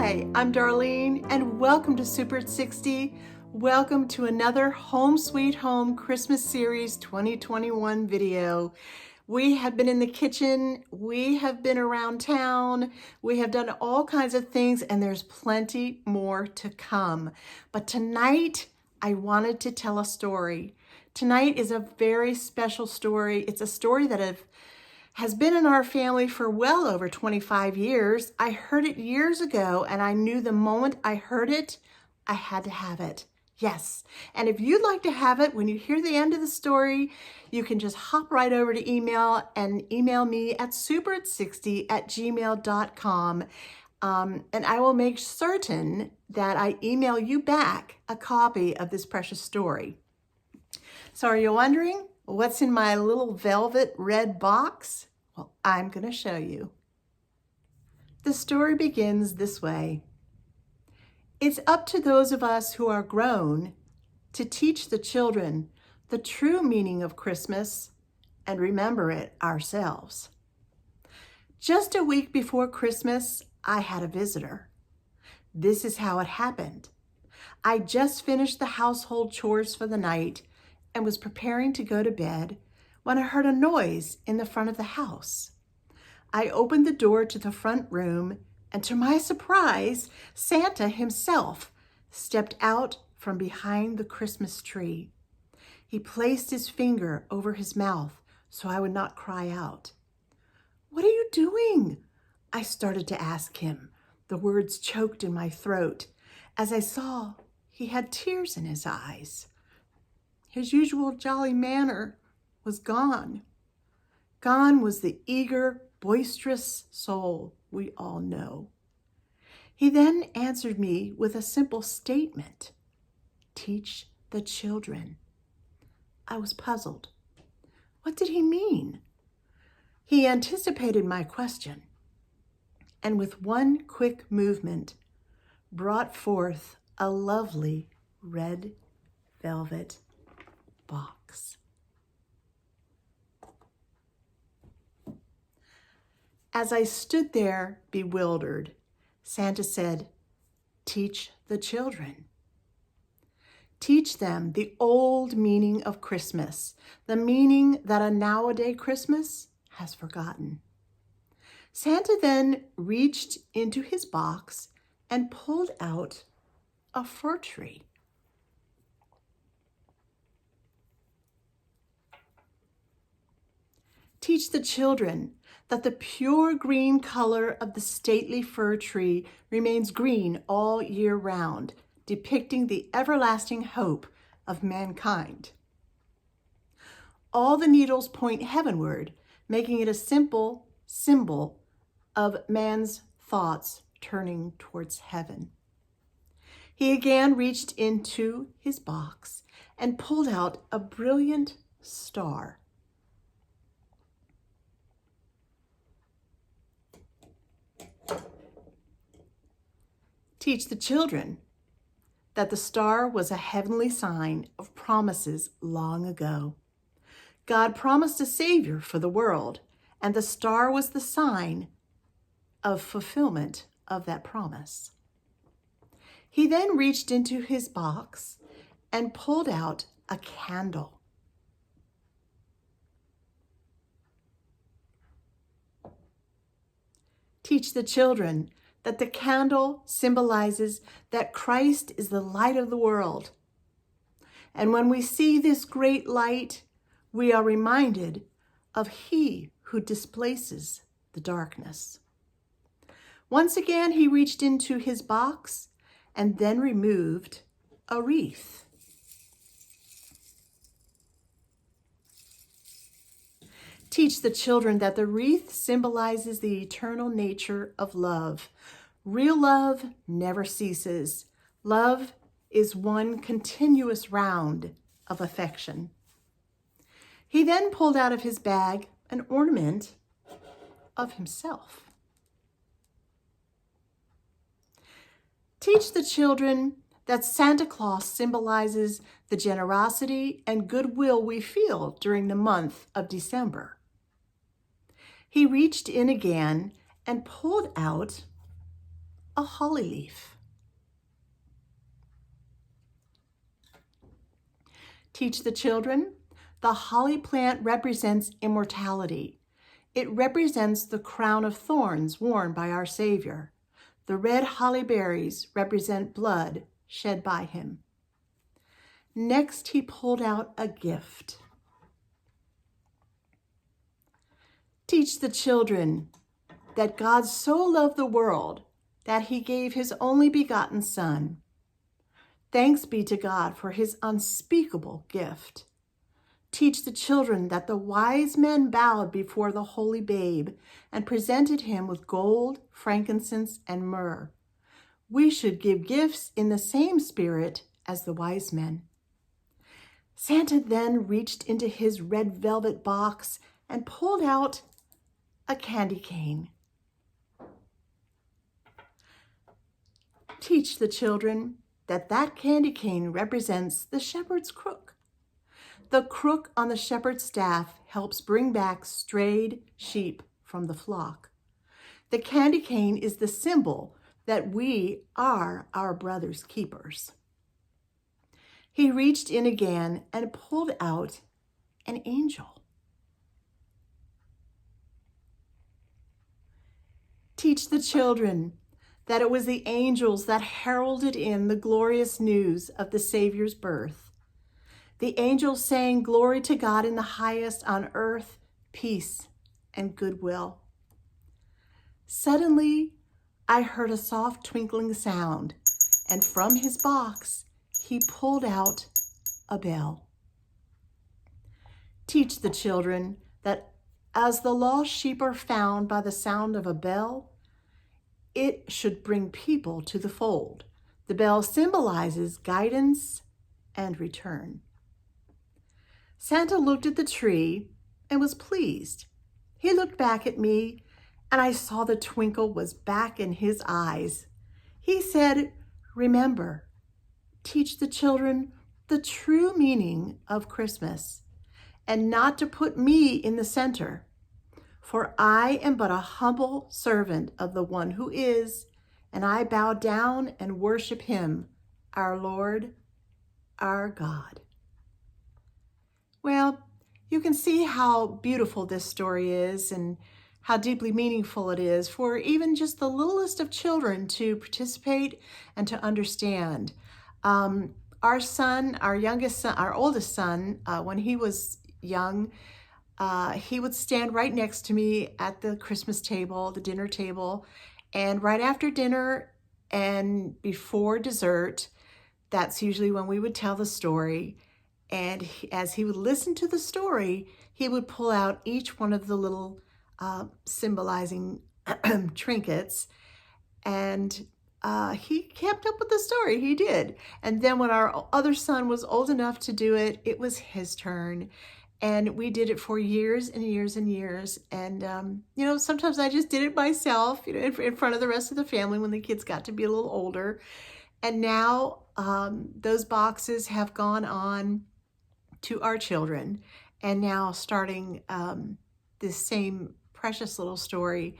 Hi, I'm Darlene, and welcome to Super at 60. Welcome to another Home Sweet Home Christmas Series 2021 video. We have been in the kitchen, we have been around town, we have done all kinds of things, and there's plenty more to come. But tonight, I wanted to tell a story. Tonight is a very special story. It's a story that has been in our family for well over 25 years. I heard it years ago, and I knew the moment I heard it, I had to have it. Yes, and if you'd like to have it, when you hear the end of the story, you can just hop right over to email and email me at superat60@gmail.com. And I will make certain that I email you back a copy of this precious story. So are you wondering what's in my little velvet red box? Well, I'm going to show you. The story begins this way. It's up to those of us who are grown to teach the children the true meaning of Christmas and remember it ourselves. Just a week before Christmas, I had a visitor. This is how it happened. I just finished the household chores for the night and was preparing to go to bed when I heard a noise in the front of the house. I opened the door to the front room, and to my surprise, Santa himself stepped out from behind the Christmas tree. He placed his finger over his mouth so I would not cry out. "What are you doing?" I started to ask him. The words choked in my throat as I saw he had tears in his eyes. His usual jolly manner was gone. Gone was the eager, boisterous soul we all know. He then answered me with a simple statement: "Teach the children." I was puzzled. What did he mean? He anticipated my question, and with one quick movement, brought forth a lovely red velvet box. As I stood there bewildered, Santa said, "Teach the children. Teach them the old meaning of Christmas, the meaning that a nowadays Christmas has forgotten." Santa then reached into his box and pulled out a fir tree. Teach the children that the pure green color of the stately fir tree remains green all year round, depicting the everlasting hope of mankind. All the needles point heavenward, making it a simple symbol of man's thoughts turning towards heaven. He again reached into his box and pulled out a brilliant star. Teach the children that the star was a heavenly sign of promises long ago. God promised a Savior for the world, and the star was the sign of fulfillment of that promise. He then reached into his box and pulled out a candle. Teach the children that the candle symbolizes that Christ is the light of the world. And when we see this great light, we are reminded of He who displaces the darkness. Once again, he reached into his box and then removed a wreath. Teach the children that the wreath symbolizes the eternal nature of love. Real love never ceases. Love is one continuous round of affection. He then pulled out of his bag an ornament of himself. Teach the children that Santa Claus symbolizes the generosity and goodwill we feel during the month of December. He reached in again and pulled out a holly leaf. Teach the children. The holly plant represents immortality. It represents the crown of thorns worn by our Savior. The red holly berries represent blood shed by him. Next, he pulled out a gift. Teach the children that God so loved the world that he gave his only begotten Son. Thanks be to God for his unspeakable gift. Teach the children that the wise men bowed before the holy babe and presented him with gold, frankincense, and myrrh. We should give gifts in the same spirit as the wise men. Santa then reached into his red velvet box and pulled out a candy cane. Teach the children that candy cane represents the shepherd's crook. The crook on the shepherd's staff helps bring back strayed sheep from the flock. The candy cane is the symbol that we are our brother's keepers. He reached in again and pulled out an angel. Teach the children that it was the angels that heralded in the glorious news of the Savior's birth. The angels sang, "Glory to God in the highest, on earth, peace and goodwill." Suddenly, I heard a soft twinkling sound, and from his box, he pulled out a bell. Teach the children that as the lost sheep are found by the sound of a bell, it should bring people to the fold. The bell symbolizes guidance and return. Santa looked at the tree and was pleased. He looked back at me, and I saw the twinkle was back in his eyes. He said, "Remember, teach the children the true meaning of Christmas, and not to put me in the center. For I am but a humble servant of the one who is, and I bow down and worship him, our Lord, our God." Well, you can see how beautiful this story is and how deeply meaningful it is for even just the littlest of children to participate and to understand. Our son, our youngest son, our oldest son, when he was young, he would stand right next to me at the Christmas table, the dinner table, and right after dinner and before dessert, that's usually when we would tell the story. And as he would listen to the story, he would pull out each one of the little symbolizing trinkets, and he kept up with the story. He did. And then when our other son was old enough to do it, it was his turn. And we did it for years and years and years. And, sometimes I just did it myself, in front of the rest of the family when the kids got to be a little older. And now those boxes have gone on to our children, and now starting this same precious little story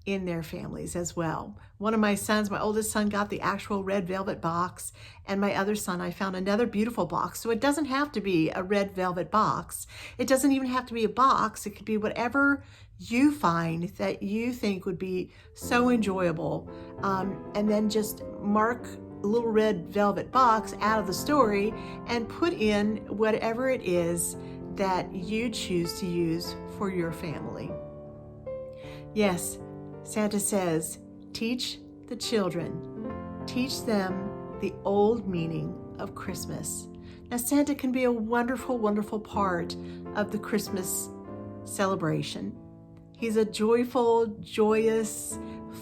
in their families as well. One of my sons, my oldest son, got the actual red velvet box, and my other son, I found another beautiful box. So it doesn't have to be a red velvet box. It doesn't even have to be a box. It could be whatever you find that you think would be so enjoyable. And then just mark a little red velvet box out of the story and put in whatever it is that you choose to use for your family. Yes, Santa says, teach the children, teach them the old meaning of Christmas. Now, Santa can be a wonderful, wonderful part of the Christmas celebration. He's a joyful, joyous,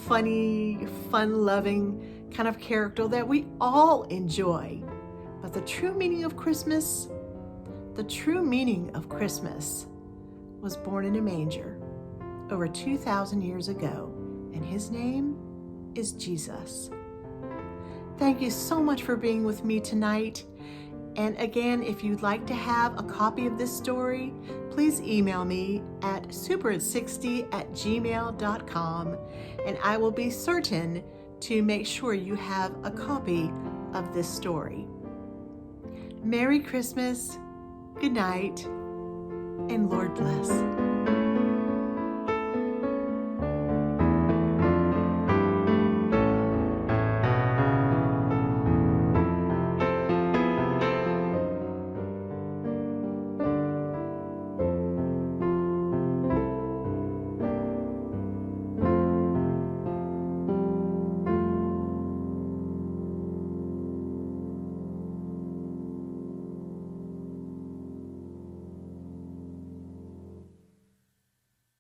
funny, fun-loving kind of character that we all enjoy. But the true meaning of Christmas was born in a manger over 2,000 years ago, and his name is Jesus. Thank you so much for being with me tonight. And again, if you'd like to have a copy of this story, please email me at superat60@gmail.com, and I will be certain to make sure you have a copy of this story. Merry Christmas, good night, and Lord bless.